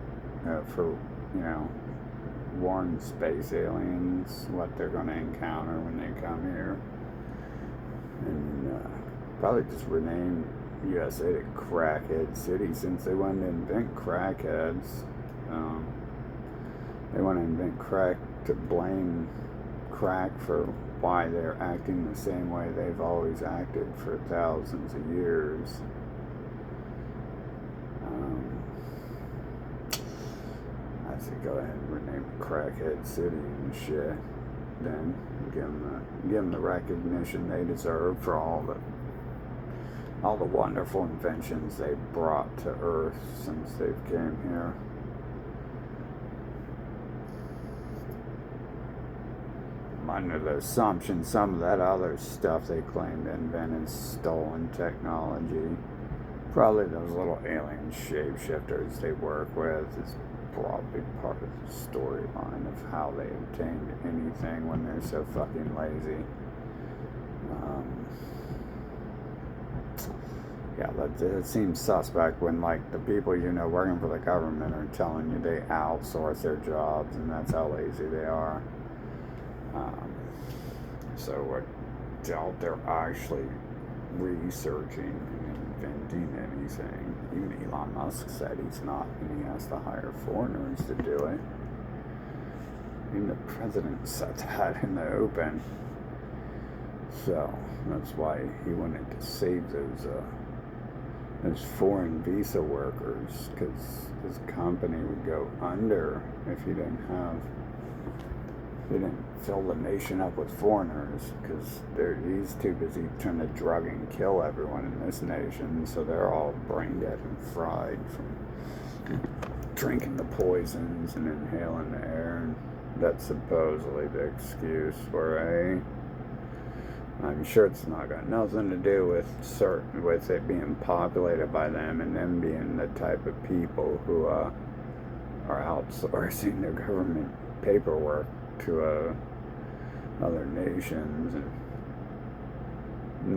for warn space aliens what they're going to encounter when they come here, and probably just rename USA to Crackhead City, since they wanted to invent crackheads. They want to invent crack to blame crack for why they're acting the same way they've always acted for thousands of years. I say go ahead and rename it Crackhead City and shit. Then give them the recognition they deserve for all the wonderful inventions they brought to Earth since they've came here. I'm under the assumption some of that other stuff they claim to invent is stolen technology. Probably those little alien shapeshifters they work with is probably part of the storyline of how they obtained anything when they're so fucking lazy. Yeah, it seems suspect when, like, the people you know working for the government are telling you they outsource their jobs, and that's how lazy they are. So I doubt they're actually researching and inventing anything. Even Elon Musk said he's not, and he has to hire foreigners to do it. Even the president said that in the open. So that's why he wanted to save those foreign visa workers, because his company would go under if he didn't fill the nation up with foreigners, because he's too busy trying to drug and kill everyone in this nation, so they're all brain dead and fried from drinking the poisons and inhaling the air, and that's supposedly the excuse for I'm sure it's not got nothing to do with it being populated by them and them being the type of people who are outsourcing their government paperwork to other nations. And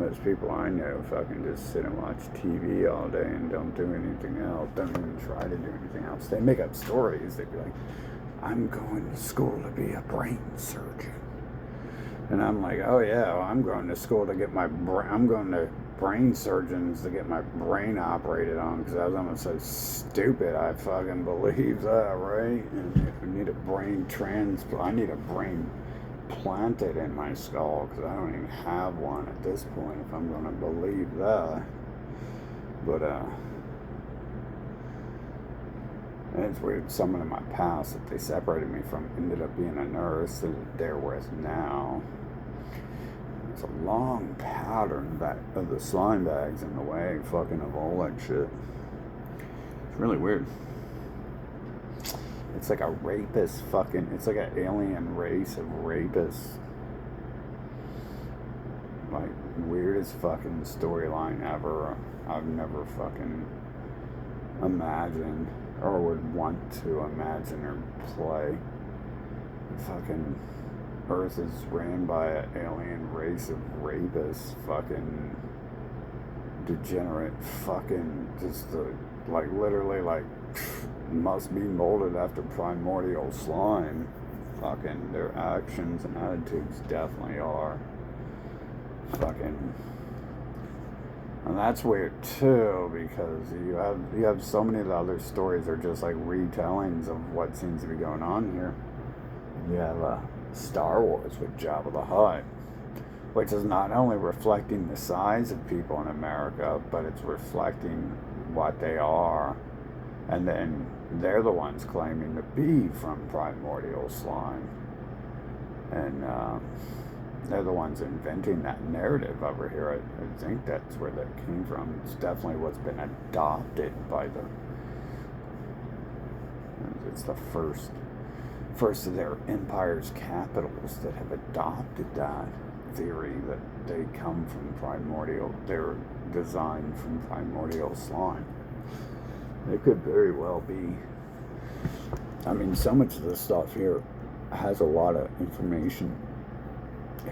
most people I know fucking just sit and watch TV all day and don't do anything else, don't even try to do anything else. They make up stories. They'd be like, I'm going to school to be a brain surgeon. And I'm like, oh yeah, well, I'm going to school to get I'm going to brain surgeons to get my brain operated on, because I'm so stupid I fucking believe that, right? And if I need a brain I need a brain planted in my skull, because I don't even have one at this point if I'm going to believe that. But and it's weird, someone in my past that they separated me from ended up being a nurse that they're with now. It's a long pattern of the slime bags in the way fucking of all that shit. It's really weird. It's like a rapist it's like an alien race of rapists. Like, weirdest fucking storyline ever. I've never fucking imagined or would want to imagine or play. Fucking Earth is ran by an alien race of rapists, fucking degenerate, fucking just literally must be molded after primordial slime. Fucking their actions and attitudes definitely are. Fucking. And that's weird too, because you have so many of the other stories are just like retellings of what seems to be going on here. You have Star Wars with Jabba the Hutt, which is not only reflecting the size of people in America, but it's reflecting what they are. And then they're the ones claiming to be from primordial slime. And they're the ones inventing that narrative over here. I think that's where that came from. It's definitely what's been adopted by it's the first of their empire's capitals that have adopted that theory that they come from primordial, they're designed from primordial slime. It could very well be. I mean, so much of this stuff here has a lot of information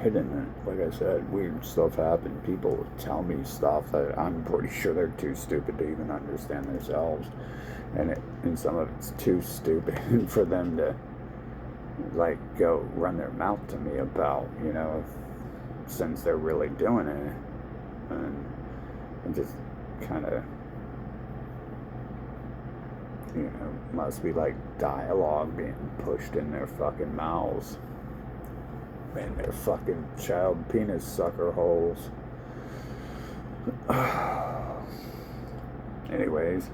hidden in it. Like I said, weird stuff happened. People tell me stuff that I'm pretty sure they're too stupid to even understand themselves. And some of it's too stupid for them to go run their mouth to me about, since they're really doing it. And just kind of must be like dialogue being pushed in their fucking mouths. In their fucking child penis sucker holes. Anyways,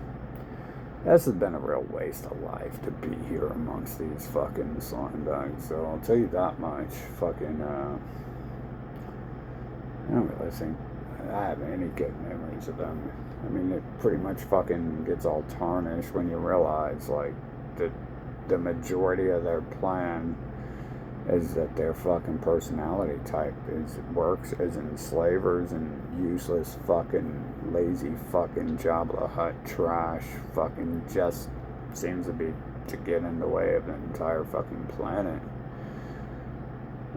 this has been a real waste of life to be here amongst these fucking slime bags. So I'll tell you that much. Fucking, I don't really think I have any good memories of them. I mean, it pretty much fucking gets all tarnished when you realize, like, the majority of their plan is that their fucking personality type works as enslavers and useless fucking lazy fucking job of the hut trash fucking just seems to be to get in the way of the entire fucking planet.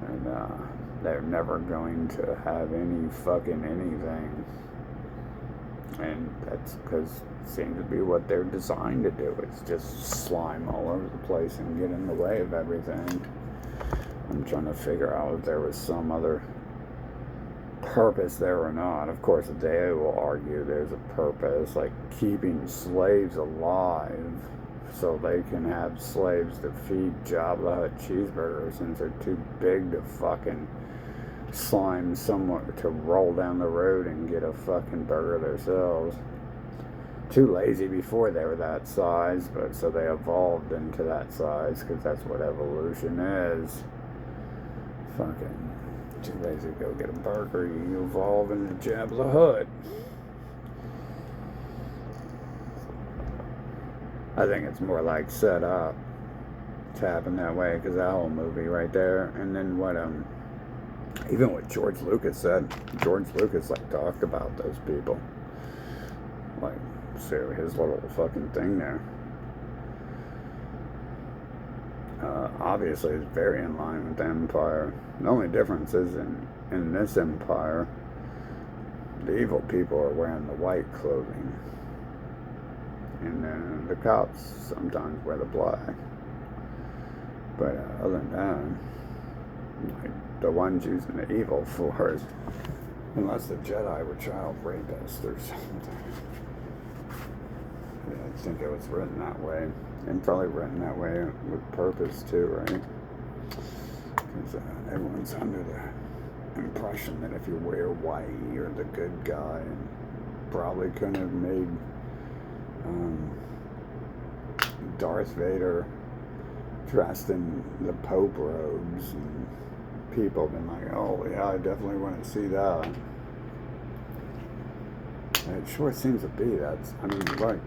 And they're never going to have any fucking anything. And that's because it seems to be what they're designed to do. It's just slime all over the place and get in the way of everything. I'm trying to figure out if there was some other purpose there or not. Of course, they will argue there's a purpose, like keeping slaves alive so they can have slaves to feed Jabba the Hutt cheeseburgers since they're too big to fucking slime somewhere to roll down the road and get a fucking burger themselves. Too lazy before they were that size, but so they evolved into that size because that's what evolution is. Fucking too lazy to go get a burger, you evolve into Jabba the Hutt. I think it's more like set up to happen that way, because that whole movie right there, and then what even what George Lucas said. George Lucas like talked about those people, like so his little fucking thing there. Obviously, it's very in line with the Empire. The only difference is in this Empire, the evil people are wearing the white clothing, and then the cops sometimes wear the black. But other than that, like the ones using the evil force, unless the Jedi were child rapists or something. I think it was written that way, and probably written that way with purpose too, right? Because everyone's under the impression that if you wear white, you're the good guy, and probably couldn't have made Darth Vader dressed in the Pope robes, and people have been like, oh yeah, I definitely want to see that. It sure seems to be. I mean, look,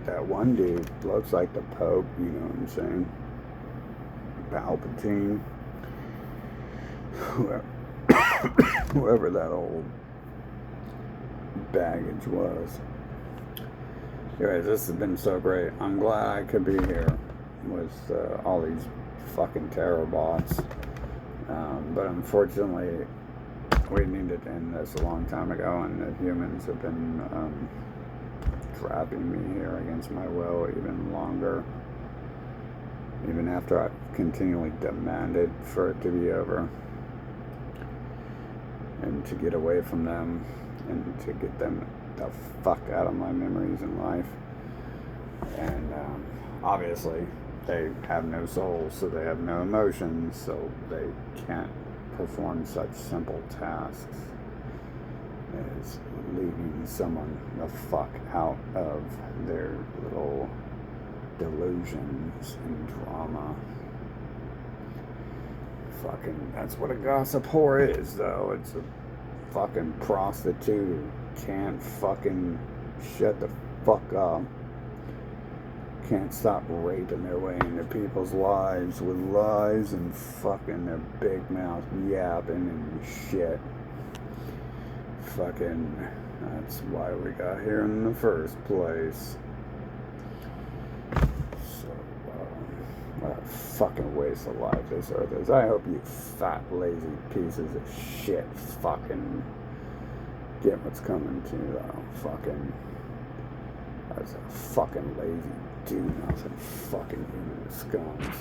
that one dude looks like the Pope, you know what I'm saying? Palpatine. Whoever that old baggage was. Anyways, this has been so great. I'm glad I could be here with all these fucking terror bots. But unfortunately, we needed to end this a long time ago, and the humans have been trapping me here against my will even longer. Even after I've continually demanded for it to be over, and to get away from them, and to get them the fuck out of my memories in life. And obviously, they have no souls, so they have no emotions, so they can't perform such simple tasks as leaving someone the fuck out of their little delusions and drama. Fucking, that's what a gossip whore is, though. It's a fucking prostitute who can't fucking shut the fuck up. Can't stop raping their way into people's lives with lies and fucking their big mouth yapping and shit. Fucking, that's why we got here in the first place. So, what a fucking waste of life this earth is. I hope you fat, lazy pieces of shit fucking get what's coming to you, though. Fucking, that's a fucking lazy do nothing fucking human scums.